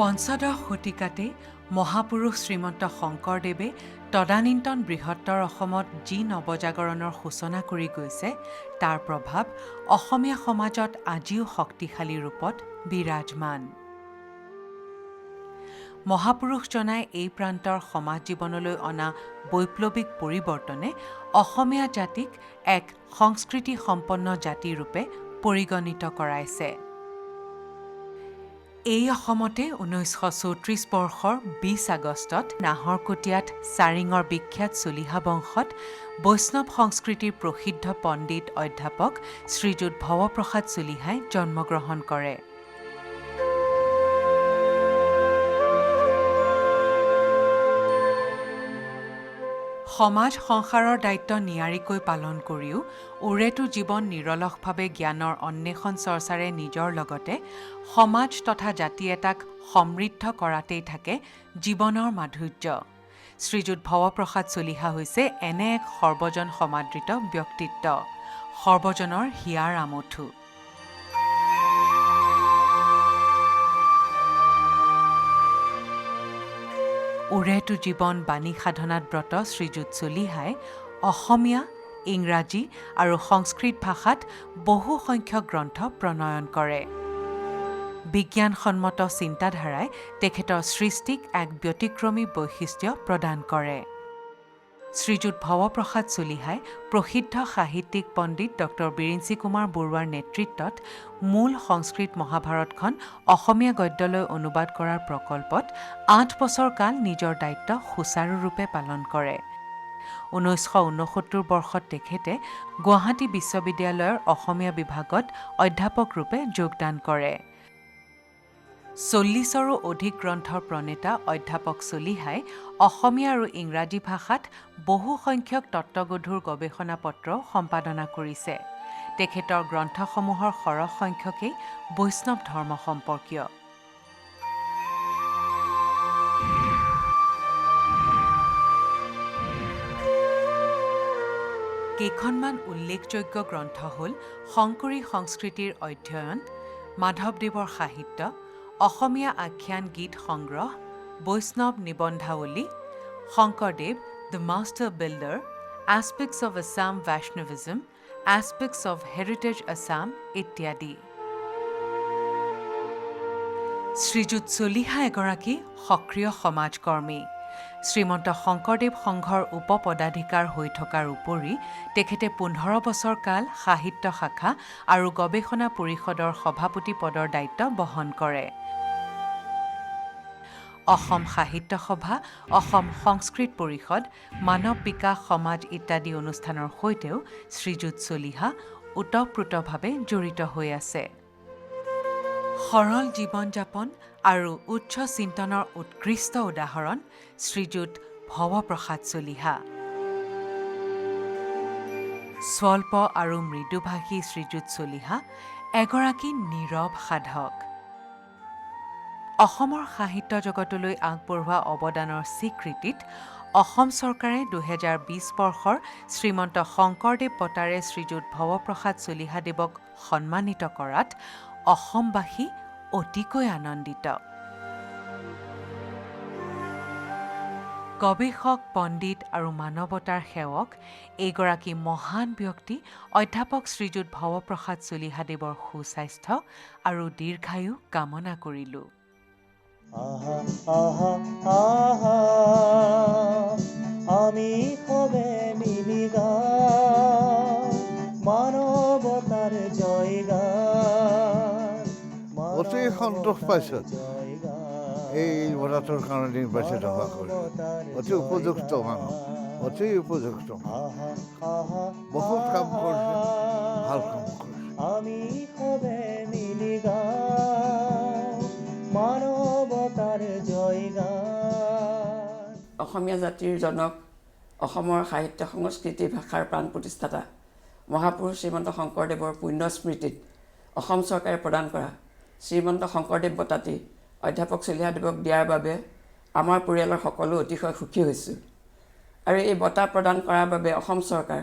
পঞ্চদশ শতিকাতে মহাপুৰুষ শ্ৰীমন্ত শংকৰদেৱে তদানীন্তন বৃহত্তৰ অসমত যি নৱজাগৰণৰ সূচনা কৰি গৈছে তাৰ প্ৰভাৱ অসমীয়া সমাজত আজিও শক্তিশালী ৰূপত বিৰাজমান। মহাপুৰুষজনাই এই প্ৰান্তৰ সমাজ জীৱনলৈ অনা বৈপ্লৱিক পৰিৱৰ্তনে অসমীয়া জাতিক এক সংস্কৃতি সম্পন্ন জাতিৰূপে পৰিগণিত কৰাইছে। এই অসমতে 1934 বৰ্ষৰ 20 আগষ্টত নাহৰকটীয়াত চাৰিঙৰ বিখ্যাত চলিহা বংশত বৈষ্ণৱ সংস্কৃতিৰ প্ৰসিদ্ধ পণ্ডিত অধ্যাপক শ্ৰীযুত ভৱপ্ৰসাদ চলিহাই জন্মগ্ৰহণ কৰে। সমাজ সংসাৰৰ দায়িত্ব নিয়াৰিকৈ পালন কৰিও ওৰেটো জীৱন নিৰলসভাৱে জ্ঞানৰ অন্বেষণ চৰ্চাৰে নিজৰ লগতে সমাজ তথা জাতি এটাক সমৃদ্ধ কৰাতেই থাকে জীৱনৰ মাধুৰ্য। শ্ৰীযুত ভৱপ্ৰসাদ চলিহা হৈছে এনে এক সৰ্বজন সমাদৃত ব্যক্তিত্ব, সৰ্বজনৰ হিয়াৰ আমঠু। ওৰেটো জীৱন বাণী সাধনাত ব্ৰত শ্ৰীযুত চলিহাই অসমীয়া, ইংৰাজী আৰু সংস্কৃত ভাষাত বহু সংখ্যক গ্ৰন্থ প্ৰণয়ন কৰে। বিজ্ঞানসন্মত চিন্তাধাৰাই তেখেতৰ সৃষ্টিক এক ব্যতিক্ৰমী বৈশিষ্ট্য প্ৰদান কৰে। শ্ৰীযুত ভৱপ্ৰসাদ চলিহাই প্ৰসিদ্ধ সাহিত্যিক পণ্ডিত ডক্টৰ বিৰিঞ্চি কুমাৰ বৰুৱাৰ নেতৃত্বত মূল সংস্কৃত মহাভাৰতখন অসমীয়া গদ্যলৈ অনুবাদ কৰাৰ প্ৰকল্পত 8 বছৰ কাল নিজৰ দায়িত্ব সুচাৰুৰূপে পালন কৰে। 1969 বৰ্ষত তেখেতে গুৱাহাটী বিশ্ববিদ্যালয়ৰ অসমীয়া বিভাগত অধ্যাপক ৰূপে যোগদান কৰে। 40ৰো অধিক গ্ৰন্থৰ প্ৰণেতা অধ্যাপক চলিহাই অসমীয়া আৰু ইংৰাজী ভাষাত বহু সংখ্যক তত্ত্বগধুৰ গৱেষণা পত্ৰও সম্পাদনা কৰিছে। তেখেতৰ গ্ৰন্থসমূহৰ সৰহ সংখ্যকেই বৈষ্ণৱ ধৰ্ম সম্পৰ্কীয়। কেইখনমান উল্লেখযোগ্য গ্ৰন্থ হ'ল শংকৰী সংস্কৃতিৰ অধ্যয়ন, মাধৱদেৱৰ সাহিত্য, অসমীয়া আখ্যান গীত সংগ্ৰহ, বৈষ্ণৱ নিবন্ধাৱলী, Shankardev the master builder, aspects of Assam Vaishnavism, aspects of heritage Assam ইত্যাদি। শ্ৰীযুত চলিহা এগৰাকী সক্ৰিয় সমাজকৰ্মী। শ্ৰীমন্ত শংকৰদেৱ সংঘৰ উপপদাধিকাৰ হৈ থকাৰ উপৰি তেখেতে 15 বছৰ কাল সাহিত্য শাখা আৰু গৱেষণা পৰিষদৰ সভাপতি পদৰ দায়িত্ব বহন কৰে। অসম সাহিত্য সভা, অসম সংস্কৃত পৰিষদ, মানৱ বিকাশ সমাজ ইত্যাদি অনুষ্ঠানৰ সৈতেও শ্ৰীযুত চলিহা ওতঃপ্ৰোতভাৱে জড়িত হৈ আছে। সৰল জীৱন-যাপন আৰু উচ্চ চিন্তনৰ উৎকৃষ্ট উদাহৰণ শ্ৰীযুত ভৱপ্ৰসাদ চলিহা। স্বল্প আৰু মৃদুভাষী শ্ৰীযুত চলিহা এগৰাকী নীৰৱ সাধক। অসমৰ সাহিত্য জগতলৈ আগবঢ়োৱা অৱদানৰ স্বীকৃতিত অসম চৰকাৰে 2020 বৰ্ষৰ শ্ৰীমন্ত শংকৰদেৱ বঁটাৰে শ্ৰীযুত ভৱপ্ৰসাদ চলিহাদেৱক সন্মানিত কৰাত অসমবাসী অতিকৈ আনন্দিত। গৱেষক, পণ্ডিত আৰু মানৱতাৰ সেৱক এইগৰাকী মহান ব্যক্তি অধ্যাপক শ্ৰীযুত ভৱপ্ৰসাদ চলিহাদেৱৰ সুস্বাস্থ্য আৰু দীৰ্ঘায়ু কামনা কৰিলোঁ। আমি সবে মিলি গান মানৱতাৰ জয়গান। অতি সন্তোষ পাইছোঁ এই বঁটাটোৰ কাৰণে নিৰ্বাচিত হোৱা কৰি। অতি উপযুক্ত মানুহ, অতি উপযুক্ত, বহুত কাম কৰিছে, ভাল কাম কৰিছে। আমি সবে মিলি গান মানৱতাৰ জয়গান। অসমীয়া জাতিৰ জনক, অসমৰ সাহিত্য সংস্কৃতি ভাষাৰ প্ৰাণ প্ৰতিষ্ঠাতা মহাপুৰুষ শ্ৰীমন্ত শংকৰদেৱৰ পুণ্য স্মৃতিত অসম চৰকাৰে প্ৰদান কৰা শ্ৰীমন্ত শংকৰদেৱ বঁটাটি অধ্যাপক চলিহাদেৱক দিয়াৰ বাবে আমাৰ পৰিয়ালৰ সকলো অতিশয় সুখী হৈছোঁ। আৰু এই বঁটা প্ৰদান কৰাৰ বাবে অসম চৰকাৰ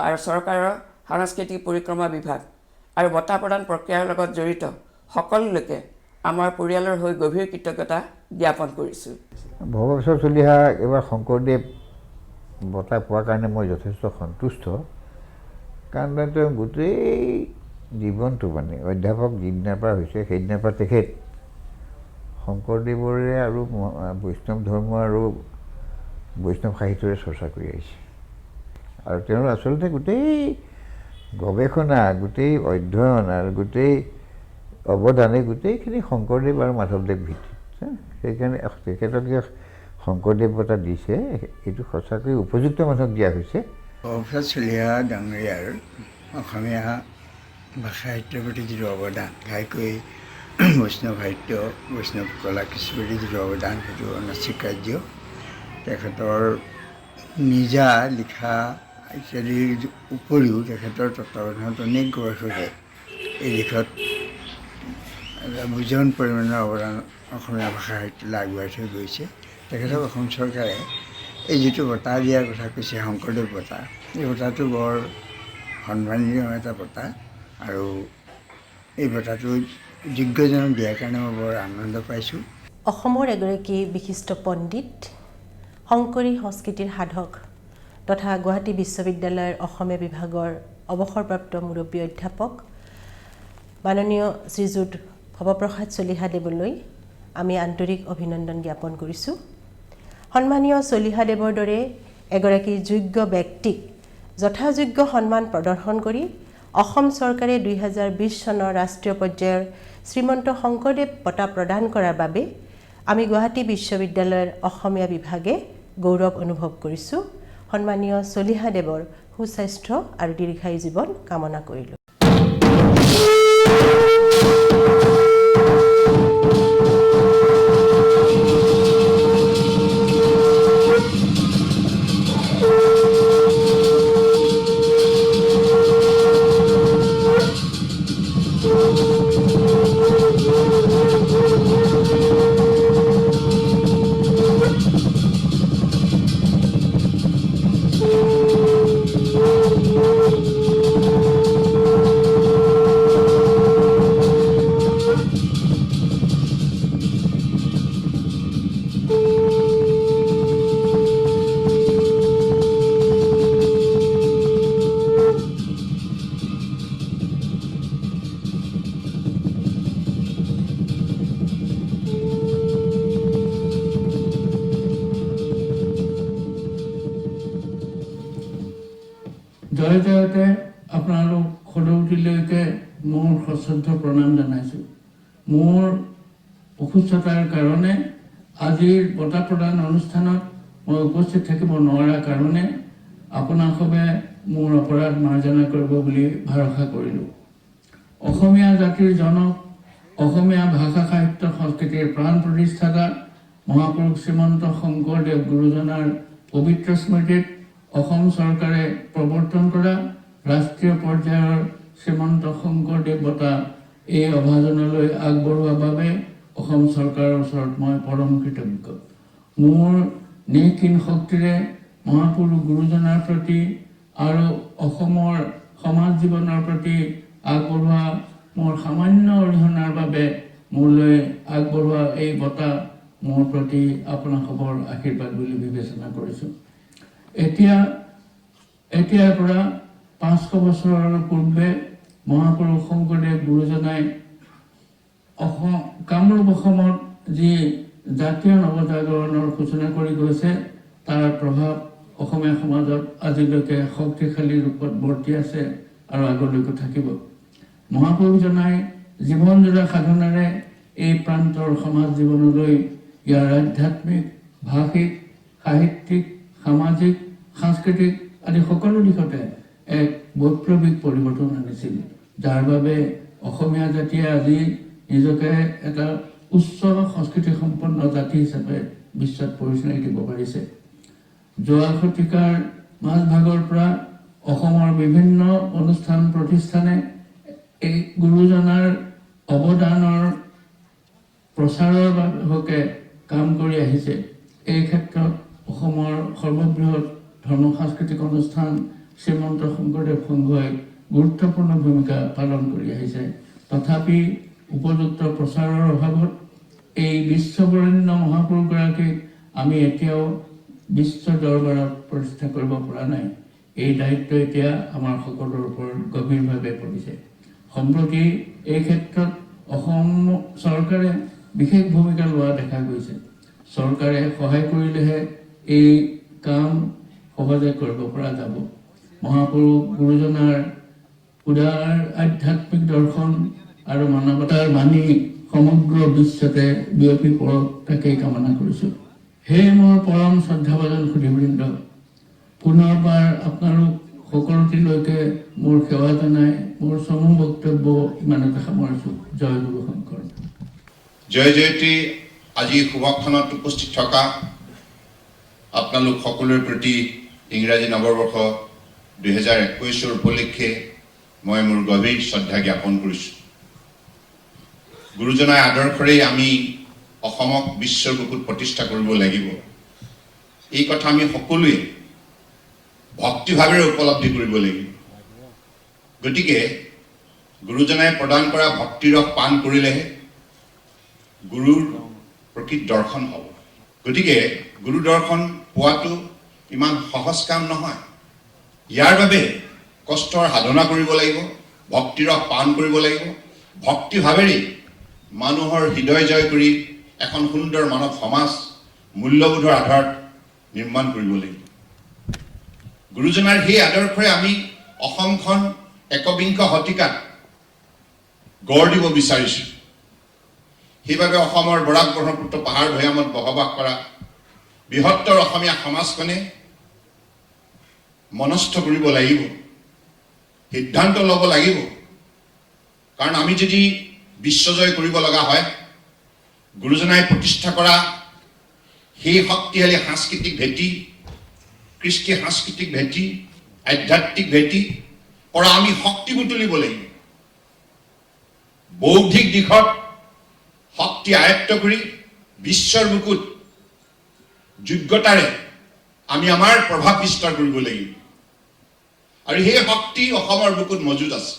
আৰু চৰকাৰৰ সাংস্কৃতিক পৰিক্ৰমা বিভাগ আৰু বঁটা প্ৰদান প্ৰক্ৰিয়াৰ লগত জড়িত সকলো লোকে আমাৰ পৰিয়ালৰ হৈ গভীৰ কৃতজ্ঞতা জ্ঞাপন কৰিছোঁ। ভৱশ্বৰ চলিহা এবাৰ শংকৰদেৱ বঁটা পোৱাৰ কাৰণে মই যথেষ্ট সন্তুষ্ট, কাৰণ তেওঁ গোটেই জীৱনটো মানে অধ্যাপক যিদিনাৰ পৰা হৈছে সেইদিনাৰ পৰা তেখেত শংকৰদেৱৰে আৰু বৈষ্ণৱ ধৰ্ম আৰু বৈষ্ণৱ সাহিত্যৰে চৰ্চা কৰি আহিছে। আৰু তেওঁৰ আচলতে গোটেই গৱেষণা, গোটেই অধ্যয়ন আৰু গোটেই অৱদানে গোটেইখিনি শংকৰদেৱ আৰু মাধৱদেৱ ভিত্তিত। সেইকাৰণে তেখেতক যে শংকৰদেৱ বঁটা দিছে এইটো সঁচাকৈ উপযুক্ত মানুহক দিয়া হৈছে। ভৱশ্বৰ চলিহা ডাঙৰীয়াৰ অসমীয়া ভাষা সাহিত্যৰ প্ৰতি যিটো অৱদান, ঘাইকৈ বৈষ্ণৱ সাহিত্য, বৈষ্ণৱ কলা কৃষ্টিৰ প্ৰতি যিটো অৱদান সেইটো অনস্বীকাৰ্য। তেখেতৰ নিজা লিখা ইত্যাদিৰ উপৰিও তেখেতৰ তত্ত্বাৱধানত অনেক গৱেষকে এই দিশত বুজন পৰিমাণৰ অৱদান অসমীয়া ভাষা সাহিত্যলৈ আগুৱাই থৈ গৈছে। তেখেতক অসম চৰকাৰে এই যিটো বঁটা দিয়াৰ কথা কৈছে শংকৰদেৱ বঁটা, এই বঁটাটো বৰ সন্মানীয় এটা বঁটা আৰু এই বঁটাটো যোগ্যজনক দিয়াৰ কাৰণে মই বৰ আনন্দ পাইছোঁ। অসমৰ এগৰাকী বিশিষ্ট পণ্ডিত, শংকৰী সংস্কৃতিৰ সাধক তথা গুৱাহাটী বিশ্ববিদ্যালয়ৰ অসমীয়া বিভাগৰ অৱসৰপ্ৰাপ্ত মুৰব্বী অধ্যাপক মাননীয় শ্ৰীযুত ভৱপ্ৰসাদ চলিহাদেৱলৈ আমি আন্তৰিক অভিনন্দন জ্ঞাপন কৰিছোঁ। সন্মানীয় চলিহাদেৱৰ দৰে এগৰাকী যোগ্য ব্যক্তিক যথাযোগ্য সন্মান প্ৰদৰ্শন কৰি অসম চৰকাৰে 2020 চনৰ ৰাষ্ট্ৰীয় পৰ্যায়ৰ শ্ৰীমন্ত শংকৰদেৱ বঁটা প্ৰদান কৰাৰ বাবে আমি গুৱাহাটী বিশ্ববিদ্যালয়ৰ অসমীয়া বিভাগে গৌৰৱ অনুভৱ কৰিছোঁ। সন্মানীয় চলিহাদেৱৰ সুস্বাস্থ্য আৰু দীৰ্ঘায়ু জীৱন কামনা কৰিলোঁ। জয় জয়তে আপোনালোক সদৌতিলৈকে মোৰ সশ্ৰদ্ধ প্ৰণাম জনাইছোঁ। মোৰ অসুস্থতাৰ কাৰণে আজিৰ বঁটা প্ৰদান অনুষ্ঠানত মই উপস্থিত থাকিব নোৱাৰাৰ কাৰণে আপোনাসৱে মোৰ অপৰাধ মাৰ্জনা কৰিব বুলি ভৰসা কৰিলোঁ। অসমীয়া জাতিৰ জনক, অসমীয়া ভাষা সাহিত্য সংস্কৃতিৰ প্ৰাণ প্ৰতিষ্ঠাতা মহাপুৰুষ শ্ৰীমন্ত শংকৰদেৱ গুৰুজনাৰ পবিত্ৰ স্মৃতিত অসম চৰকাৰে প্ৰৱৰ্তন কৰা ৰাষ্ট্ৰীয় পৰ্যায়ৰ শ্ৰীমন্ত শংকৰদেৱ বঁটা এই অভাজনলৈ আগবঢ়োৱাৰ বাবে অসম চৰকাৰৰ ওচৰত মই পৰম কৃতজ্ঞ। মোৰ নিঃকিন শক্তিৰে মহাপুৰুষ গুৰুজনাৰ প্ৰতি আৰু অসমৰ সমাজ জীৱনৰ প্ৰতি আগবঢ়োৱা মোৰ সামান্য অৰিহণাৰ বাবে মোলৈ আগবঢ়োৱা এই বঁটা মোৰ প্ৰতি আপোনাসৱৰ আশীৰ্বাদ বুলি বিবেচনা কৰিছোঁ। এতিয়াৰ পৰা 500 বছৰৰ পূৰ্বে মহাপুৰুষ শংকৰদেৱ গুৰুজনাই কামৰূপ অসমত যি জাতীয় নৱজাগৰণৰ সূচনা কৰি গৈছে তাৰ প্ৰভাৱ অসমীয়া সমাজত আজিলৈকে শক্তিশালী ৰূপত বৰ্তি আছে আৰু আগলৈকে থাকিব। মহাপুৰুষজনাই জীৱনজোৰা সাধনাৰে এই প্ৰান্তৰ সমাজ জীৱনলৈ ইয়াৰ আধ্যাত্মিক, ভাষিক, সাহিত্যিক, সামাজিক, সাংস্কৃতিক আদি সকলো দিশতে এক বৈপ্লৱিক পৰিৱৰ্তন আনিছিল, যাৰ বাবে অসমীয়া জাতিয়ে আজি নিজকে এটা উচ্চ সংস্কৃতি সম্পন্ন জাতি হিচাপে বিশ্বত পৰিচয় দিব পাৰিছে। যোৱা শতিকাৰ মাজভাগৰ পৰা অসমৰ বিভিন্ন অনুষ্ঠান প্ৰতিষ্ঠানে এই গুৰুজনাৰ অৱদানৰ প্ৰচাৰৰ হকে কাম কৰি আহিছে। এই ক্ষেত্ৰত অসমৰ সৰ্ববৃহৎ ধৰ্ম সাংস্কৃতিক অনুষ্ঠান শ্ৰীমন্ত শংকৰদেৱ সংঘই গুৰুত্বপূৰ্ণ ভূমিকা পালন কৰি আহিছে। তথাপি উপযুক্ত প্ৰচাৰৰ অভাৱত এই বিশ্ববৰেণ্য মহাপুৰুষগৰাকীক আমি এতিয়াও বিশ্ব দৰবাৰত প্ৰতিষ্ঠা কৰিব পৰা নাই। এই দায়িত্ব এতিয়া আমাৰ সকলোৰ ওপৰত গভীৰভাৱে পৰিছে। সম্প্ৰতি এই ক্ষেত্ৰত অসম চৰকাৰে বিশেষ ভূমিকা লোৱা দেখা গৈছে। চৰকাৰে সহায় কৰিলেহে এই কাম সহজে কৰিব পৰা যাব। মহাপুৰুষ গুৰুজনাৰ উদাৰ আধ্যাত্মিক দৰ্শন আৰু মানৱতাৰ বাণী সমগ্ৰ বিশ্বতে বিয়পি পৰক, তাকেই কামনা কৰিছোঁ। হে মোৰ পৰম শ্ৰদ্ধাভাজন সুধীবৃন্দ, পুনৰবাৰ আপোনালোক সকলোটিলৈকে মোৰ সেৱা জনাই মোৰ চমু বক্তব্য ইমানতে সামৰিছোঁ। জয় গুৰু শংকৰ। জয় জয়তী আজি শুভক্ষণত উপস্থিত থকা আপোনালোক সকলোৰে প্ৰতি ইংৰাজী নৱবৰ্ষ 2021 উপলক্ষে মই মোৰ গভীৰ শ্ৰদ্ধা জ্ঞাপন কৰিছোঁ। গুৰুজনাৰ আদৰ্শৰেই আমি অসমক বিশ্বৰ বুকুত প্ৰতিষ্ঠা কৰিব লাগিব, এই কথা আমি সকলোৱে ভক্তিভাৱেৰে উপলব্ধি কৰিব লাগিব। গতিকে গুৰুজনাই প্ৰদান কৰা ভক্তিৰস পান কৰিলেহে গুৰুৰ প্ৰকৃত দৰ্শন হ'ব। গতিকে গুৰু দৰ্শন পোৱাটো ইমান সহজ কাম নহয়। ইয়াৰ বাবে কষ্টৰ সাধনা কৰিব লাগিব, ভক্তিৰস পান কৰিব লাগিব, ভক্তিভাৱেৰে মানুহৰ হৃদয় জয় কৰি এখন সুন্দৰ মানৱ সমাজ মূল্যবোধৰ আধাৰত নিৰ্মাণ কৰিব লাগিব। গুৰুজনাৰ সেই আদৰ্শৰে আমি অসমখন একবিংশ শতিকাত গঢ় দিব বিচাৰিছোঁ। সেইবাবে অসমৰ বৰাক ব্ৰহ্মপুত্ৰ পাহাৰ ভৈয়ামত বসবাস কৰা বৃহত্তৰ অসমীয়া সমাজখনে মনস্থ কৰিব লাগিব, সিদ্ধান্ত ল'ব লাগিব। কাৰণ আমি যদি বিশ্বজয় কৰিব লগা হয়, গুৰুজনাই প্ৰতিষ্ঠা কৰা সেই শক্তিশালী সাংস্কৃতিক ভেটি, কৃষ্টি সাংস্কৃতিক ভেটি, আধ্যাত্মিক ভেটি পৰা আমি শক্তি বুটলিব লাগিব। বৌদ্ধিক দিশত শক্তি আয়ত্ত কৰি বিশ্বৰ বুকুত যোগ্যতাৰে আমি আমাৰ প্ৰভাৱ বিস্তাৰ কৰিব লাগিব। আৰু সেই শক্তি অসমৰ বুকুত মজুত আছে,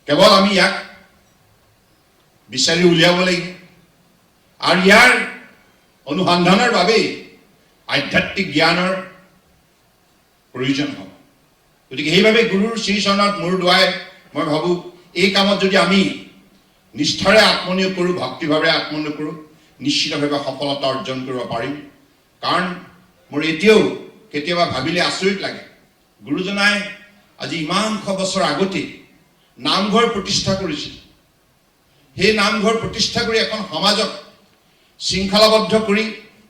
কেৱল আমি ইয়াক বিচাৰি উলিয়াব লাগিব। আৰু ইয়াৰ অনুসন্ধানৰ বাবেই আধ্যাত্মিক জ্ঞানৰ প্ৰয়োজন হ'ব। গতিকে সেইবাবে গুৰুৰ শ্ৰীচৰণত মূৰ দোৱাই মই ভাবোঁ, এই কামত যদি আমি নিষ্ঠাৰে আত্মনিয়োগ কৰোঁ, ভক্তিভাৱে আত্মনিয়োগ কৰোঁ, নিশ্চিতভাৱে সফলতা অৰ্জন কৰিব পাৰিম। কাৰণ মোৰ এতিয়াও কেতিয়াবা ভাবিলে আচৰিত লাগে, গুৰুজনাই আজি ইমানশ বছৰ আগতে নামঘৰ প্ৰতিষ্ঠা কৰিছিল। সেই নামঘৰ প্ৰতিষ্ঠা কৰি এখন সমাজক শৃংখলাবদ্ধ কৰি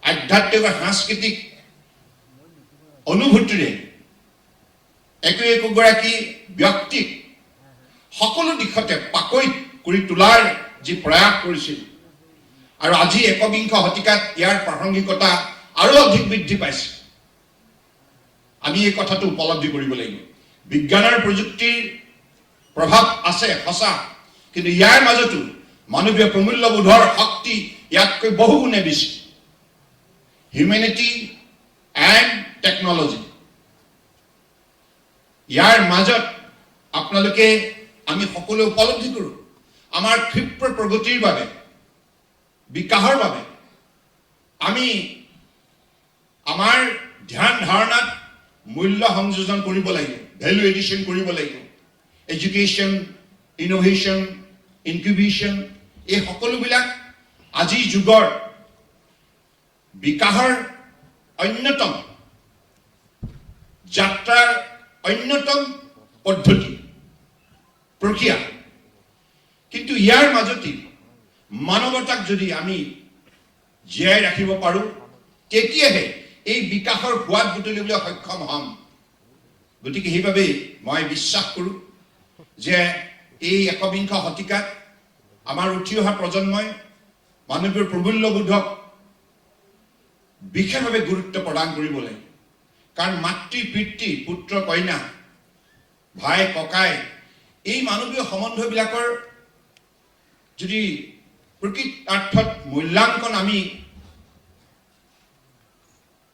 আধ্যাত্মিক আৰু সাংস্কৃতিক অনুভূতিৰে একোগৰাকী ব্যক্তিক সকলো দিশতে পাকৈত কৰি তোলাৰ যি প্ৰয়াস কৰিছিল, আৰু আজি একবিংশ শতিকাত ইয়াৰ প্ৰাসংগিকতা আৰু অধিক বৃদ্ধি পাইছে। আমি এই কথাটো উপলব্ধি কৰিব লাগিব। বিজ্ঞানৰ প্ৰযুক্তিৰ প্ৰভাৱ আছে সঁচা, কিন্তু ইয়াৰ মাজতো মানৱীয় প্ৰমূল্যবোধৰ শক্তি ইয়াতকৈ বহু গুণে বেছি। হিউমেনিটি এণ্ড টেকনলজি, ইয়াৰ মাজত আপোনালোকে আমি সকলোৱে উপলব্ধি কৰোঁ, আমাৰ ক্ষিপ্ৰ প্ৰগতিৰ বাবে, বিকাশৰ বাবে আমি আমাৰ ধ্যান ধাৰণাত মূল্য সংযোজন কৰিব লাগিব, ভেলু এডিশ্যন কৰিব লাগিব। এডুকেশ্যন, ইনোভেশ্যন, ইনকিউবেশ্যন, এই সকলোবিলাক আজিৰ যুগৰ বিকাশৰ অন্যতম যাত্ৰাৰ অন্যতম পদ্ধতি, প্ৰক্ৰিয়া। কিন্তু ইয়াৰ মাজতে মানৱতাক যদি আমি জীয়াই ৰাখিব পাৰোঁ, তেতিয়াহে এই বিকাশৰ সোৱাদ বুটলিবলৈ সক্ষম হ'ম। গতিকে সেইবাবে মই বিশ্বাস কৰোঁ যে এই একবিংশ শতিকাত আমাৰ উঠি অহা প্ৰজন্মই মানৱীয় প্ৰমূল্যবোধক বিশেষভাৱে গুৰুত্ব প্ৰদান কৰিব লাগে। কাৰণ মাতৃ পিতৃ, পুত্ৰ কন্যা, ভাই ককাই, এই মানৱীয় সম্বন্ধবিলাকৰ যদি প্ৰকৃত অৰ্থত মূল্যাংকন আমি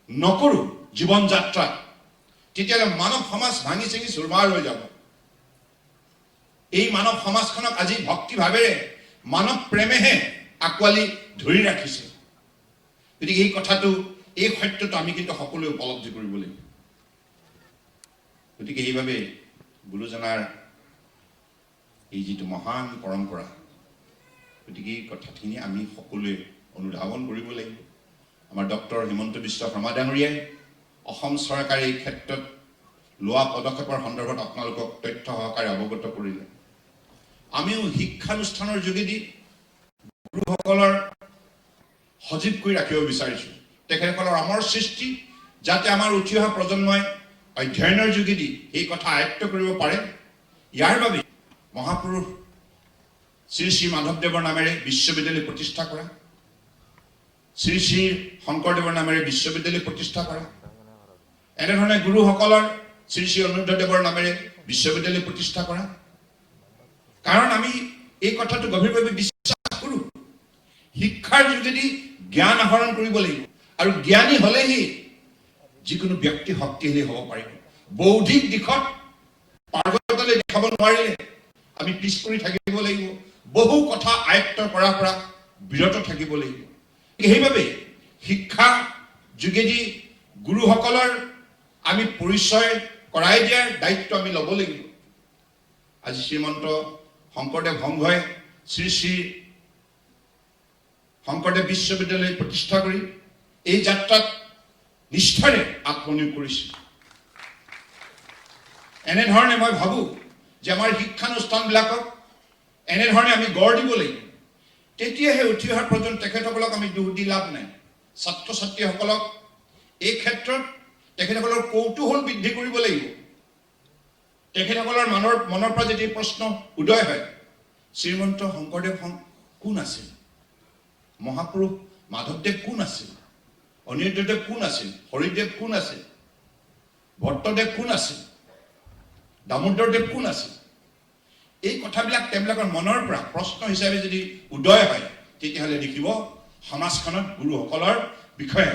নকৰোঁ জীৱন যাত্ৰাত, তেতিয়াহ'লে মানৱ সমাজ ভাঙি চিঙি চুৰমাৰ হৈ যাব। এই মানৱ সমাজখনক আজি ভক্তিভাৱেৰে মানৱ প্ৰেমেহে আঁকোৱালি ধৰি ৰাখিছে। গতিকে এই কথাটো, এই সত্যটো আমি কিন্তু সকলোৱে উপলব্ধি কৰিব লাগিব। গতিকে এইভাৱে গুৰুজনাৰ এই যিটো মহান পৰম্পৰা, গতিকে এই কথাখিনি আমি সকলোৱে অনুধাৱন কৰিব লাগিব। আমাৰ ডক্টৰ হিমন্ত বিশ্ব শৰ্মা ডাঙৰীয়াই অসম চৰকাৰে এই ক্ষেত্ৰত লোৱা পদক্ষেপৰ সন্দৰ্ভত আপোনালোকক তথ্য সহকাৰে অৱগত কৰিলে। আমিও শিক্ষানুষ্ঠানৰ যোগেদি গুৰুসকলৰ সজীৱ কৰি ৰাখিব বিচাৰিছোঁ। তেখেতসকলৰ অমৰ সৃষ্টি যাতে আমাৰ উঠি অহা প্ৰজন্মই অধ্যয়নৰ যোগেদি এই কথা আয়ত্ত কৰিব পাৰে, ইয়াৰ বাবে মহাপুৰুষ শ্ৰী শ্ৰী মাধৱদেৱৰ নামেৰে বিশ্ববিদ্যালয় প্ৰতিষ্ঠা কৰা, শ্ৰী শ্ৰী শংকৰদেৱৰ নামেৰে বিশ্ববিদ্যালয় প্ৰতিষ্ঠা কৰা, এনেধৰণে গুৰুসকলৰ শ্ৰী শ্ৰী অনুৰুদ্ধদেৱৰ নামেৰে বিশ্ববিদ্যালয় প্ৰতিষ্ঠা কৰা। কাৰণ আমি এই কথাটো গভীৰভাৱে বিশ্বাস কৰোঁ, শিক্ষাৰ যোগেদি জ্ঞান আহৰণ কৰিব লাগিব, আৰু জ্ঞানী হ'লেহি যিকোনো ব্যক্তি শক্তিশালী হ'ব পাৰিব। বৌদ্ধিক দিশত পাৰ্গতলৈ দেখাব নোৱাৰিলে আমি পিছ পৰি থাকিব লাগিব, বহু কথা আয়ত্ত কৰাৰ পৰা বিৰত থাকিব লাগিব। সেইবাবে শিক্ষা যোগেদি গুৰুসকলৰ আমি পৰিচয় কৰাই দিয়াৰ দায়িত্ব আমি ল'ব লাগিব। আজি শ্ৰীমন্ত শংকৰদেৱ সংঘই শ্ৰী শ্ৰী শংকৰদেৱ বিশ্ববিদ্যালয় প্ৰতিষ্ঠা কৰি এই যাত্ৰাত নিষ্ঠাৰে আত্মনিয়োগ কৰিছে। এনেধৰণে মই ভাবোঁ যে আমাৰ শিক্ষানুষ্ঠানবিলাকক এনেধৰণে আমি গঢ় দিব লাগিব। তেতিয়াহে উঠি অহা প্ৰজন্ম, তেখেতসকলক আমি দুখ দি লাভ নাই। ছাত্ৰ ছাত্ৰীসকলক এই ক্ষেত্ৰত তেখেতসকলৰ কৌতূহল বৃদ্ধি কৰিব লাগিব। তেখেতসকলৰ মনৰ পৰা যদি প্ৰশ্ন উদয় হয়, শ্ৰীমন্ত শংকৰদেৱ কোন আছিল, মহাপুৰুষ মাধৱদেৱ কোন আছিল, অনিৰুদ্ধদেৱ কোন আছিল, হৰিদেৱ কোন আছিল, ভট্টদেৱ কোন আছিল, দামোদৰদেৱ কোন আছিল, এই কথাবিলাক তেওঁলোকৰ মনৰ পৰা প্ৰশ্ন হিচাপে যদি উদয় হয়, তেতিয়াহ'লে দেখিব সমাজখনত গুৰুসকলৰ বিষয়ে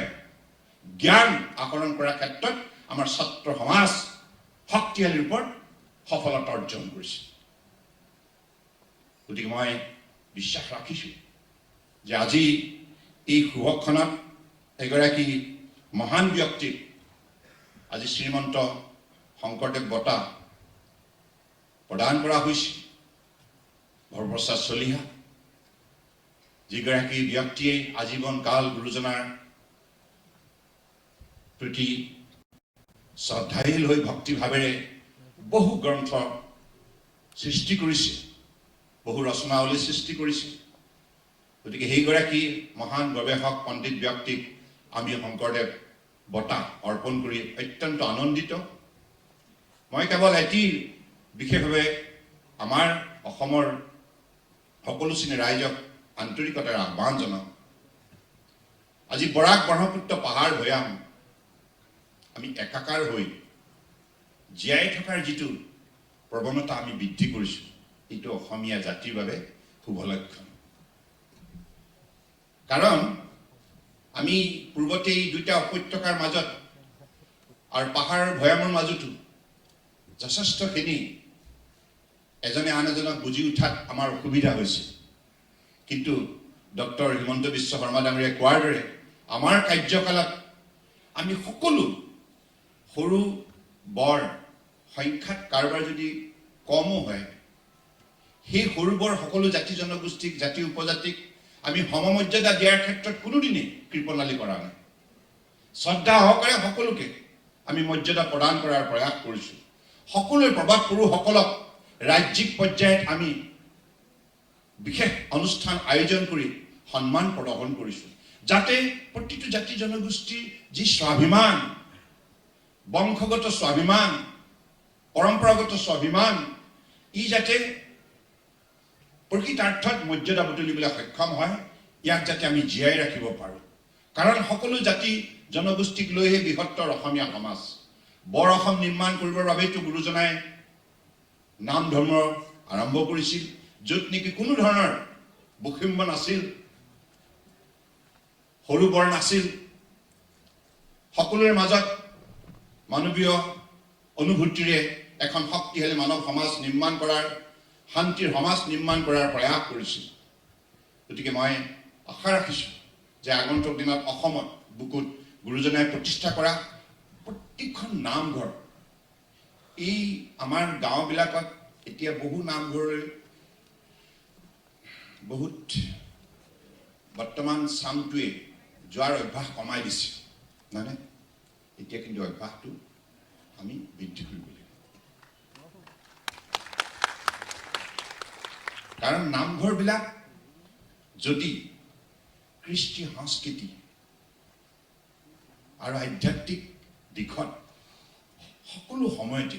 জ্ঞান আহৰণ কৰাৰ ক্ষেত্ৰত আমাৰ ছাত্ৰ সমাজ শক্তিশালী ৰূপত সফলতা অৰ্জন কৰিছে। গতিকে মই বিশ্বাস ৰাখিছোঁ যে আজি এই শুভক্ষণত এগৰাকী মহান ব্যক্তিক আজি শ্ৰীমন্ত শংকৰদেৱ বঁটা প্ৰদান কৰা হৈছে। ভৰপ্ৰসাদ চলিহা, যিগৰাকী ব্যক্তিয়ে আজীৱন কাল গুৰুজনাৰ প্ৰতি শ্ৰদ্ধাশীল হৈ ভক্তিভাৱেৰে বহু গ্ৰন্থ সৃষ্টি কৰিছে, বহু ৰচনাৱলী সৃষ্টি কৰিছে। গতিকে সেইগৰাকী মহান গৱেষক পণ্ডিত ব্যক্তিক আমি শংকৰদেৱ বঁটা অৰ্পণ কৰি অত্যন্ত আনন্দিত। মই কেৱল এটি বিশেষভাৱে আমাৰ অসমৰ সকলো শ্ৰেণীৰ ৰাইজক আন্তৰিকতাৰে আহ্বান জনাওঁ। আজি বৰাক ব্ৰহ্মপুত্ৰ পাহাৰ ভৈয়াম আমি একাকাৰ হৈ জীয়াই থকাৰ যিটো প্ৰৱণতা আমি বৃদ্ধি কৰিছোঁ, এইটো অসমীয়া জাতিৰ বাবে শুভ লক্ষণ। কাৰণ আমি পূৰ্বতে এই দুটা উপত্যকাৰ মাজত আৰু পাহাৰৰ ভৈয়ামৰ মাজতো যথেষ্টখিনি এজনে আন এজনক বুজি উঠাত আমাৰ অসুবিধা হৈছে। কিন্তু ডক্টৰ হিমন্ত বিশ্ব শৰ্মা ডাঙৰীয়াই কোৱাৰ দৰে আমাৰ কাৰ্যকালত আমি সকলো সৰু বৰ সংখ্যাত কাৰোবাৰ যদি কমো হয়, সেই সৰু বৰ সকলো জাতি জনগোষ্ঠীক, জাতি উপজাতিক আমি সমমৰ্যাদা দিয়াৰ ক্ষেত্ৰত কোনোদিনে কৃপণালি কৰা নাই। শ্ৰদ্ধা সহকাৰে সকলোকে আমি মৰ্যাদা প্ৰদান কৰাৰ প্ৰয়াস কৰিছোঁ। সকলোৱে প্ৰবাদ পুৰুষসকলক ৰাজ্যিক পৰ্যায়ত আমি বিশেষ অনুষ্ঠান আয়োজন কৰি সন্মান প্ৰদৰ্শন কৰিছোঁ, যাতে প্ৰতিটো জাতি জনগোষ্ঠীৰ যি স্বাভিমান, বংশগত স্বাভিমান, পৰম্পৰাগত স্বাভিমান, ই যাতে প্ৰকৃতাৰ্থত মৰ্যাদা বুটলিবলৈ সক্ষম হয়, ইয়াক যাতে আমি জীয়াই ৰাখিব পাৰোঁ। কাৰণ সকলো জাতি জনগোষ্ঠীক লৈহে বৃহত্তৰ অসমীয়া সমাজ। বৰ অসম নিৰ্মাণ কৰিবৰ বাবেতো গুৰুজনাই নাম ধৰ্ম আৰম্ভ কৰিছিল, য'ত নেকি কোনো ধৰণৰ বৈষম্য নাছিল, সৰু বৰ নাছিল, সকলোৰে মাজত মানৱীয় অনুভূতিৰে এখন শক্তিশালী মানৱ সমাজ নিৰ্মাণ কৰাৰ শান্তিৰ সমাজ নিৰ্মাণ কৰাৰ প্ৰয়াস কৰিছিল। গতিকে মই আশা ৰাখিছোঁ যে আগন্তুক দিনত অসমত বুকুত গুৰুজনাই প্ৰতিষ্ঠা কৰা প্ৰত্যেকখন নামঘৰ, এই আমাৰ গাঁওবিলাকত এতিয়া বহু নামঘৰলৈ বহুত বৰ্তমান চামটোৱে যোৱাৰ অভ্যাস কমাই দিছে, মানে এতিয়া কিন্তু অভ্যাসটো আমি বৃদ্ধি কৰিব লাগিব। কাৰণ নামঘৰবিলাক যদি কৃষ্টি সংস্কৃতি আৰু আধ্যাত্মিক দিশত সকলো সময়তে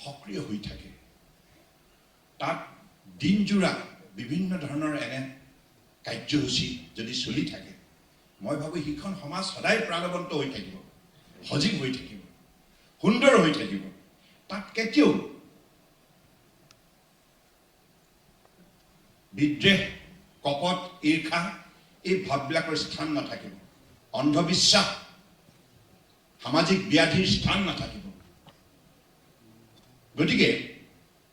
সক্ৰিয় হৈ থাকে, তাত দিনজোৰা বিভিন্ন ধৰণৰ এনে কাৰ্যসূচী যদি চলি থাকে, মই ভাবোঁ সেইখন সমাজ সদায় প্ৰাণৱন্ত হৈ থাকিব, সজীৱ হৈ থাকিব, সুন্দৰ হৈ থাকিব। তাত কেতিয়াও বিদ্বেষ, কপট, ঈৰ্ষা এই ভাৱবিলাকৰ স্থান নাথাকিব, অন্ধবিশ্বাস, সামাজিক ব্যাধিৰ স্থান নাথাকিব। গতিকে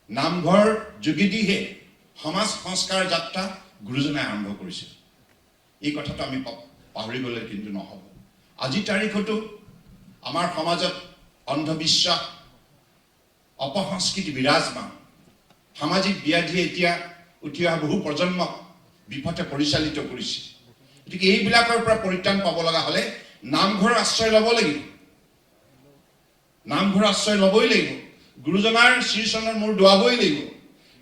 নামঘৰ যোগেদিহে সমাজ সংস্কাৰ যাত্ৰা গুৰুজনাই আৰম্ভ কৰিছিল। এই কথাটো আমি পাহৰি গ'লে কিন্তু নহ'ব। আজিৰ তাৰিখতো আমাৰ সমাজত অন্ধবিশ্বাস, অপসংস্কৃতি বিৰাজমান, সামাজিক ব্যাধিয়ে এতিয়া উঠি অহা বহু প্ৰজন্মক বিপথে পৰিচালিত কৰিছে। গতিকে এইবিলাকৰ পৰা পৰিত্ৰাণ পাব লগা হ'লে নামঘৰৰ আশ্ৰয় ল'ব লাগিব, নামঘৰৰ আশ্ৰয় ল'বই লাগিব, গুৰুজনাৰ শ্ৰীচৰণৰ মূৰ দোৱাবই লাগিব।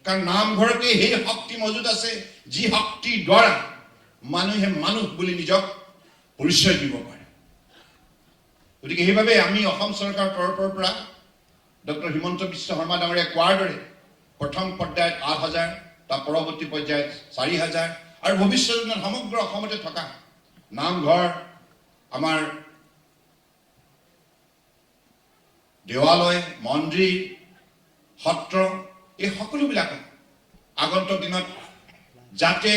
কাৰণ নামঘৰতে সেই শক্তি মজুত আছে, যি শক্তিৰ দ্বাৰা মানুহে মানুহ বুলি নিজক পৰিচয় দিব পাৰে। গতিকে সেইবাবে আমি অসম চৰকাৰৰ তৰফৰ পৰা ডক্টৰ হিমন্ত বিশ্ব শৰ্মা ডাঙৰীয়াই কোৱাৰ দৰে প্ৰথম পৰ্যায়ত 8,000, তাৰ পৰৱৰ্তী পৰ্যায়ত 4,000 আৰু ভৱিষ্যতে সমগ্ৰ অসমতে থকা নামঘৰ, আমাৰ দেৱালয়, মন্দিৰ, সত্ৰ, এই সকলোবিলাক আগন্তুক দিনত যাতে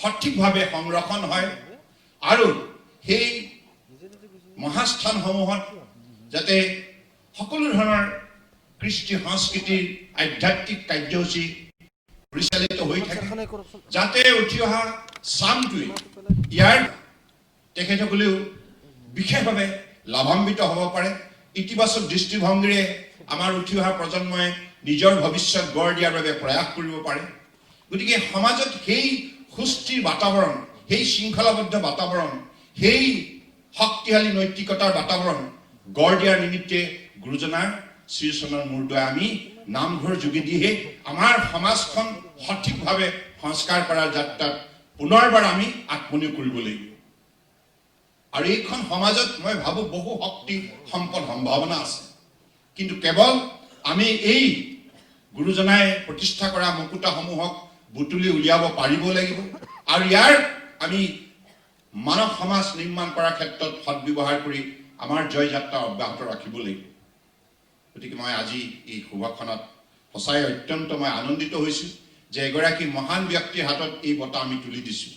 সঠিকভাৱে সংৰক্ষণ হয় আৰু সেই মহাস্থানসমূহত যাতে সকলো ধৰণৰ কৃষ্টি সংস্কৃতিৰ আধ্যাত্মিক কাৰ্যসূচী পৰিচালিত হৈ থাকে, যাতে উঠি অহা চামটোৱে ইয়াৰ তেখেতসকলেও বিশেষভাৱে লাভান্বিত হ'ব পাৰে। ইতিবাচক দৃষ্টিভংগীৰে আমাৰ উঠি অহা প্ৰজন্মই নিজৰ ভৱিষ্যত গঢ় দিয়াৰ বাবে প্ৰয়াস কৰিব পাৰে। গতিকে সমাজত সেই সুস্থিৰ বাতাবৰণ, সেই শৃংখলাবদ্ধ বাতাবৰণ, সেই শক্তিশালী নৈতিকতাৰ বাতাবৰণ গঢ় দিয়াৰ নিমিত্তে গুৰুজনাৰ শ্ৰীচৰণৰ মূৰ দোৱাই আমি নামঘৰ যোগেদিহে আমাৰ সমাজখন সঠিকভাৱে সংস্কাৰ কৰাৰ যাত্ৰাত পুনৰবাৰ আমি আত্মনিয়োগ কৰিব লাগিব। আৰু এইখন সমাজত মই ভাবোঁ বহু শক্তি সম্পদ সম্ভাৱনা আছে, কিন্তু কেৱল আমি এই গুৰুজনাই প্ৰতিষ্ঠা কৰা মুকুতাসমূহক বুটলি উলিয়াব পাৰিব লাগিব আৰু ইয়াৰ আমি মানৱ সমাজ নিৰ্মাণ কৰাৰ ক্ষেত্ৰত সদব্যৱহাৰ কৰি আমাৰ জয় যাত্ৰা অব্যাহত ৰাখিব লাগিব। গতিকে মই আজি এই সভাখনত সঁচাই অত্যন্ত মই আনন্দিত হৈছোঁ যে এগৰাকী মহান ব্যক্তিৰ হাতত এই বঁটা আমি তুলি দিছোঁ,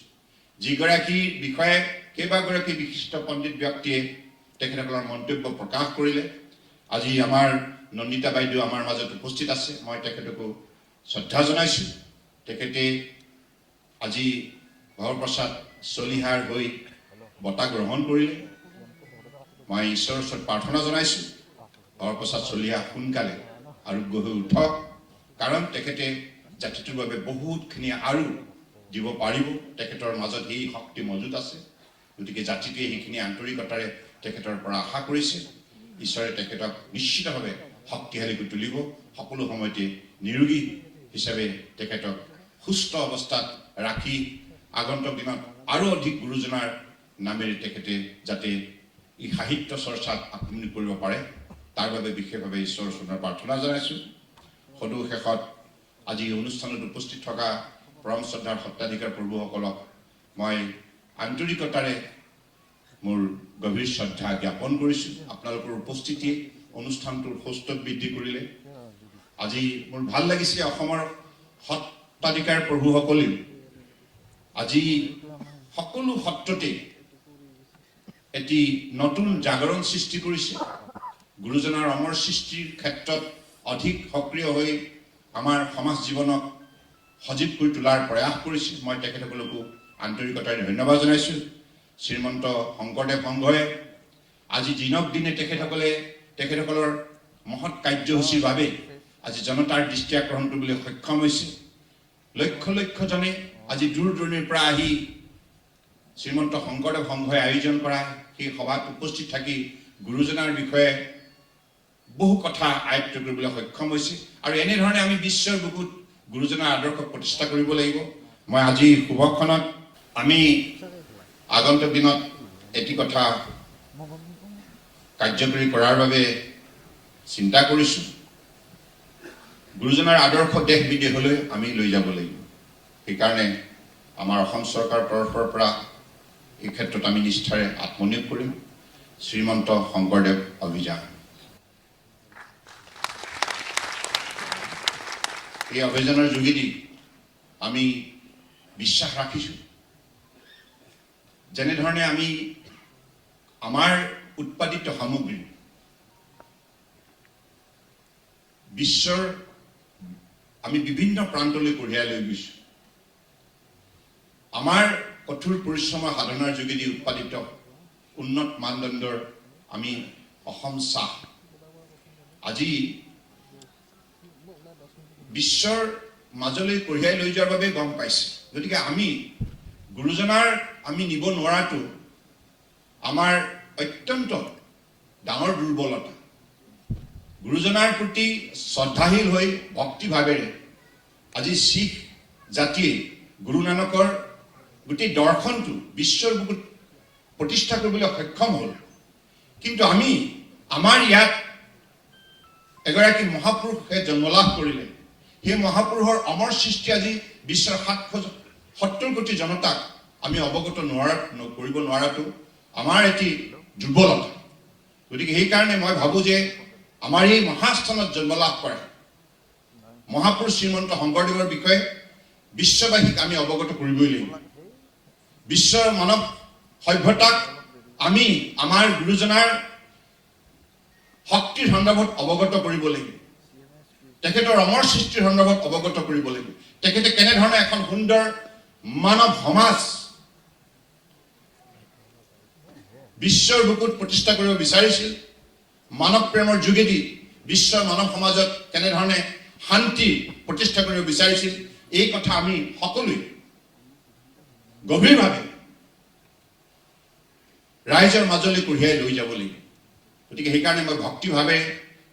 যিগৰাকীৰ বিষয়ে কেইবাগৰাকী বিশিষ্ট পণ্ডিত ব্যক্তিয়ে তেখেতসকলৰ মন্তব্য প্ৰকাশ কৰিলে। আজি আমাৰ নন্দিতা বাইদেউ আমাৰ মাজত উপস্থিত আছে, মই তেখেতকো শ্ৰদ্ধা জনাইছোঁ। তেখেতে আজি ভৰপ্ৰসাদ চলিহাৰ হৈ বঁটা গ্ৰহণ কৰিলে। মই ঈশ্বৰৰ ওচৰত প্ৰাৰ্থনা জনাইছোঁ ভৰপ্ৰসাদ চলিহা সোনকালে আৰোগ্য হৈ উঠক, কাৰণ তেখেতে জাতিটোৰ বাবে বহুতখিনি আৰু দিব পাৰিব, তেখেতৰ মাজত সেই শক্তি মজুত আছে। গতিকে জাতিটোৱে সেইখিনি আন্তৰিকতাৰে তেখেতৰ পৰা আশা কৰিছে। ঈশ্বৰে তেখেতক নিশ্চিতভাৱে শক্তিশালী কৰি তুলিব, সকলো সময়তে নিৰোগী হিচাপে তেখেতক সুস্থ অৱস্থাত ৰাখি আগন্তুক দিনত আৰু অধিক গুৰুজনাৰ নামেৰে তেখেতে যাতে এই সাহিত্য চৰ্চাত আত্মনিয়োগ কৰিব পাৰে, তাৰ বাবে বিশেষভাৱে ঈশ্বৰৰ ওচৰত প্ৰাৰ্থনা জনাইছোঁ। সদৌ শেষত আজি অনুষ্ঠানত উপস্থিত থকা পৰম শ্ৰদ্ধাৰ সত্ৰাধিকাৰ প্ৰভুসকলক মই আন্তৰিকতাৰে মোৰ গভীৰ শ্ৰদ্ধা জ্ঞাপন কৰিছোঁ। আপোনালোকৰ উপস্থিতিয়ে অনুষ্ঠানটোৰ সৌষ্ঠৱ বৃদ্ধি কৰিলে। আজি মোৰ ভাল লাগিছে অসমৰ সত্ৰাধিকাৰ প্ৰভুসকলেও আজি সকলো সত্ৰতে এটি নতুন জাগৰণ সৃষ্টি কৰিছে। গুৰুজনাৰ অমৰ সৃষ্টিৰ ক্ষেত্ৰত অধিক সক্ৰিয় হৈ আমাৰ সমাজ জীৱনক সজীৱ কৰি তোলাৰ প্ৰয়াস কৰিছে। মই তেখেতসকলকো আন্তৰিকতাৰে ধন্যবাদ জনাইছোঁ। শ্ৰীমন্ত শংকৰদেৱ সংঘই আজি দিনক দিনে তেখেতসকলৰ মহৎ কাৰ্যসূচীৰ বাবে আজি জনতাৰ দৃষ্টি আকৰ্ষণ কৰিবলৈ সক্ষম হৈছে। লক্ষ লক্ষ জনে আজি দূৰ দূৰণিৰ পৰা আহি শ্ৰীমন্ত শংকৰদেৱ সংঘই আয়োজন কৰা সেই সভাত উপস্থিত থাকি গুৰুজনাৰ বিষয়ে বহু কথা আয়ত্ত কৰিবলৈ সক্ষম হৈছে। আৰু এনেধৰণে আমি বিশ্বৰ বুকুত গুৰুজনাৰ আদৰ্শ প্ৰতিষ্ঠা কৰিব লাগিব। মই আজি শুভক্ষণত আমি আগন্তুক দিনত এটি কথা কাৰ্যকৰী কৰাৰ বাবে চিন্তা কৰিছোঁ। গুৰুজনাৰ আদৰ্শ দেশ বিদেশলৈ আমি লৈ যাব লাগিব। সেইকাৰণে আমাৰ অসম চৰকাৰৰ তৰফৰ পৰা এই ক্ষেত্ৰত আমি নিষ্ঠাৰে আত্মনিয়োগ কৰিম। শ্ৰীমন্ত শংকৰদেৱ অভিযান, এই অভিযানৰ যোগেদি আমি বিশ্বাস ৰাখিছোঁ যেনেধৰণে আমি আমাৰ উৎপাদিত সামগ্ৰী বিশ্বৰ আমি বিভিন্ন প্ৰান্তলৈ কঢ়িয়াই লৈ গৈছোঁ। আমাৰ কঠোৰ পৰিশ্ৰমৰ সাধনাৰ যোগেদি উৎপাদিত উন্নত মানদণ্ডৰ আমি অসম চাহ আজি বিশ্বৰ মাজলৈ কঢ়িয়াই লৈ যোৱাৰ বাবে গম পাইছে। গতিকে আমি গুৰুজনাৰ আমি নিব নোৱাৰাটো আমাৰ অত্যন্ত ডাঙৰ দুৰ্বলতা। গুৰুজনাৰ প্ৰতি শ্ৰদ্ধাশীল হৈ ভক্তিভাৱেৰে আজি শিখ জাতিয়ে গুৰু নানকৰ গোটেই দৰ্শনটো বিশ্বৰ বুকুত প্ৰতিষ্ঠা কৰিবলৈ সক্ষম হ'ল। কিন্তু আমি আমাৰ ইয়াত এগৰাকী মহাপুৰুষে জন্ম লাভ কৰিলে। সেই মহাপুৰুষৰ অমৰ সৃষ্টি আজি বিশ্বৰ ৭৭ কোটি জনতাক আমি অৱগত কৰিব নোৱাৰাটো আমাৰ এটি দুৰ্বলতা। গতিকে সেইকাৰণে মই ভাবোঁ যে আমাৰ এই মহাস্থানত জন্ম লাভ কৰা মহাপুৰুষ শ্ৰীমন্ত শংকৰদেৱৰ বিষয়ে বিশ্ববাসীক আমি অৱগত কৰিবই লাগিব। বিশ্বৰ মানৱ সভ্যতাক আমি আমাৰ গুৰুজনাৰ শক্তিৰ সন্দৰ্ভত অৱগত কৰিব লাগিব। তেখেতৰ অমৰ সৃষ্টিৰ সন্দৰ্ভত অৱগত কৰিব লাগিব। তেখেতে কেনেধৰণে এখন সুন্দৰ মানৱ সমাজ বিশ্বৰ বুকুত প্ৰতিষ্ঠা কৰিব বিচাৰিছিল। মানৱ প্ৰেমৰ যোগেদি বিশ্বৰ মানৱ সমাজত কেনেধৰণে শান্তি প্ৰতিষ্ঠা কৰিব বিচাৰিছিল, এই কথা আমি সকলোৱে গভীৰভাৱে ৰাইজৰ মাজলৈ কঢ়িয়াই লৈ যাব লাগিব। গতিকে সেইকাৰণে মই ভক্তিভাৱে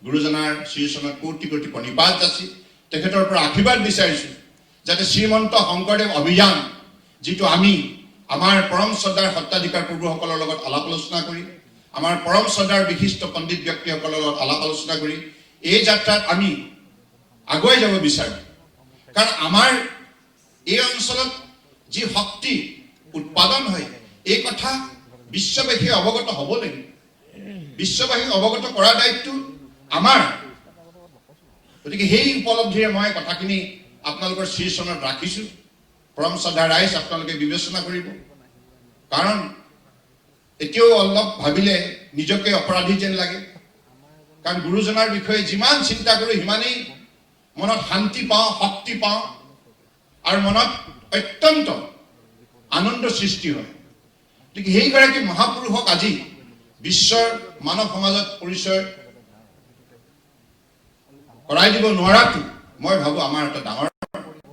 গুৰুজনাৰ শ্ৰীচৰণত কোটি কোটি প্ৰণিপাত যাচি তেখেতৰ পৰা আশীৰ্বাদ বিচাৰিছোঁ যাতে শ্ৰীমন্ত শংকৰদেৱ অভিযান যিটো আমি আমাৰ পৰম শ্ৰদ্ধাৰ সত্ৰাধিকাৰ প্ৰভুসকলৰ লগত আলাপ আলোচনা কৰি আমাৰ পৰম শ্ৰদ্ধাৰ বিশিষ্ট পণ্ডিত ব্যক্তিসকলৰ লগত আলাপ আলোচনা কৰি এই যাত্ৰাত আমি আগুৱাই যাব বিচাৰোঁ। কাৰণ আমাৰ এই অঞ্চলত যি শক্তি উৎপাদন হয় এই কথা বিশ্ববাসীয়ে অৱগত হ'ব লাগিব। বিশ্ববাসীক অৱগত কৰাৰ দায়িত্ব আমাৰ। গতিকে সেই উপলব্ধিৰে মই কথাখিনি আপোনালোকৰ শ্ৰীচৰণত ৰাখিছোঁ। পৰম শ্ৰদ্ধা ৰাইজ আপোনালোকে বিবেচনা কৰিব। কাৰণ এতিয়াও অলপ ভাবিলে নিজকে অপৰাধী যেন লাগে। কাৰণ গুৰুজনাৰ বিষয়ে যিমান চিন্তা কৰোঁ সিমানেই মনত শান্তি পাওঁ, শক্তি পাওঁ আৰু মনত অত্যন্ত আনন্দ সৃষ্টি হয়। গতিকে সেইগৰাকী মহাপুৰুষক আজি বিশ্বৰ মানৱ সমাজত পৰিচয় কৰাই দিব নোৱাৰাটো মই ভাবোঁ আমাৰ এটা ডাঙৰ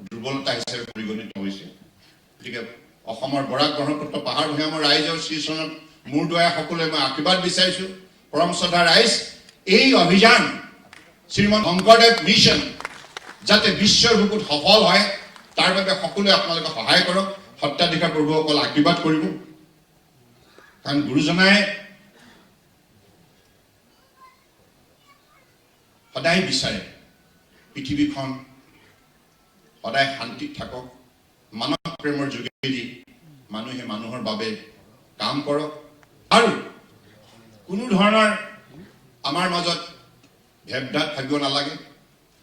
দুৰ্বলতা হিচাপে পৰিগণিত হৈছে। গতিকে অসমৰ বৰাক ব্ৰহ্মপুত্ৰ পাহাৰ ভৈয়ামৰ ৰাইজৰ শ্ৰীচৰণত মূৰ দুৱাই সকলোৱে মই আশীৰ্বাদ বিচাৰিছোঁ। পৰম শ্ৰদ্ধা ৰাইজ, এই অভিযান শ্ৰীমন্ত শংকৰদেৱ মিছন যাতে বিশ্বৰ বুকুত সফল হয় তাৰ বাবে সকলোৱে আপোনালোকে সহায় কৰক। সত্ৰাধিকাৰ প্ৰভুসকল আশীৰ্বাদ কৰিব। কাৰণ গুৰুজনাই সদায় বিচাৰে পৃথিৱীখন সদায় শান্তিত থাকক, মানৱ প্ৰেমৰ যোগেদি মানুহে মানুহৰ বাবে কাম কৰক আৰু কোনো ধৰণৰ আমাৰ মাজত ভেদভাৱ থাকিব নালাগে।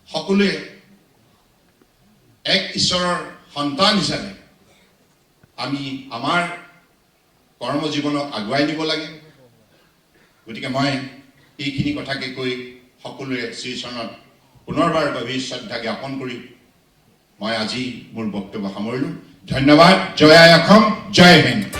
সকলোৱে এক ঈশ্বৰৰ সন্তান হিচাপে আমি আমাৰ কৰ্মজীৱনক আগুৱাই নিব লাগে। গতিকে মই এইখিনি কথাকে কৈ সকলোৱে শ্ৰীচৰণত পুনৰবাৰ গভীৰ শ্ৰদ্ধা জ্ঞাপন কৰি মই আজি মোৰ বক্তব্য সামৰিলোঁ। ধন্যবাদ। জয় আই অসম, জয় হিন্দ।